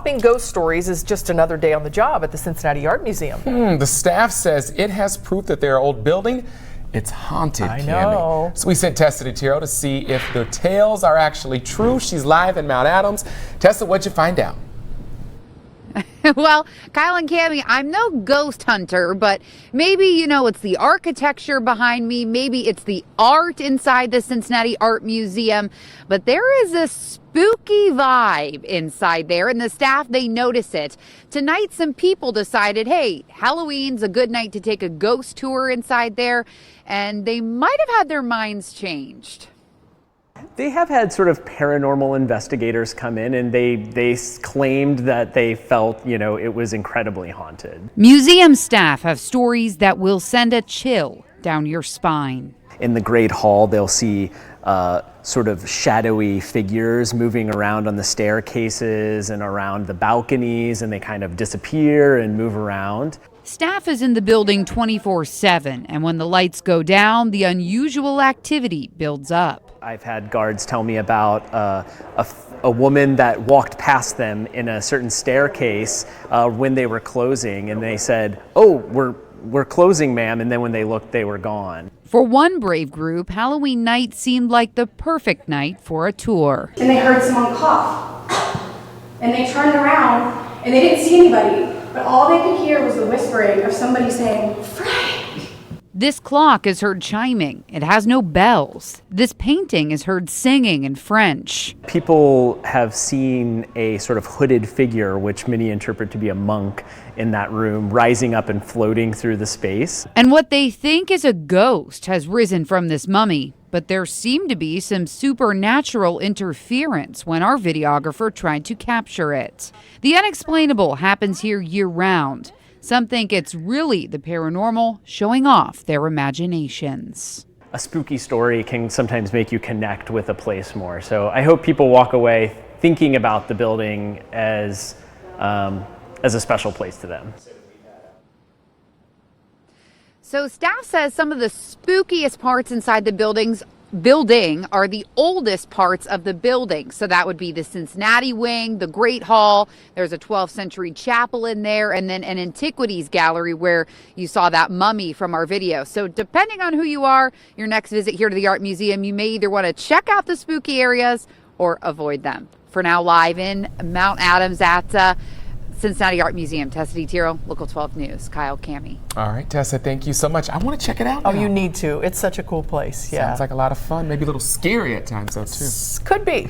topping ghost stories is just another day on the job at the Cincinnati Art Museum. The staff says it has proof that their old building, it's haunted, I know. Cammie. So we sent Tessa to Tiro to see if the tales are actually true. She's live in Mount Adams. Tessa, what'd you find out? Well, Kyle and Cammie, I'm no ghost hunter, but maybe, it's the architecture behind me. Maybe it's the art inside the Cincinnati Art Museum. But there is a spooky vibe inside there, and the staff, they notice it. Tonight, some people decided, hey, Halloween's a good night to take a ghost tour inside there, and they might have had their minds changed. They have had sort of paranormal investigators come in, and they claimed that they felt, it was incredibly haunted. Museum staff have stories that will send a chill down your spine. In the Great Hall, they'll see sort of shadowy figures moving around on the staircases and around the balconies, and they kind of disappear and move around. Staff is in the building 24/7, and when the lights go down, the unusual activity builds up. I've had guards tell me about a woman that walked past them in a certain staircase when they were closing, and they said, "Oh, we're closing, ma'am," and then when they looked, they were gone. For one brave group, Halloween night seemed like the perfect night for a tour. And they heard someone cough, and they turned around, and they didn't see anybody, but all they could hear was the whispering of somebody saying, "Frank." This clock is heard chiming. It has no bells. This painting is heard singing in French. People have seen a sort of hooded figure, which many interpret to be a monk, in that room, rising up and floating through the space. And what they think is a ghost has risen from this mummy. But there seemed to be some supernatural interference when our videographer tried to capture it. The unexplainable happens here year-round. Some think it's really the paranormal showing off their imaginations. A spooky story can sometimes make you connect with a place more. So I hope people walk away thinking about the building as a special place to them. So staff says some of the spookiest parts inside the building are the oldest parts of the building. So that would be the Cincinnati wing, the Great Hall. There's a 12th century chapel in there, and then an antiquities gallery where you saw that mummy from our video. So depending on who you are, your next visit here to the Art Museum, you may either want to check out the spooky areas or avoid them. For now, live in Mount Adams at Cincinnati Art Museum, Tessa Tiro, Local 12 News. Kyle, Cammie. All right, Tessa, thank you so much. I want to check it out now. Oh, you need to. It's such a cool place. Yeah. Sounds like a lot of fun. Maybe a little scary at times, though, too. Could be.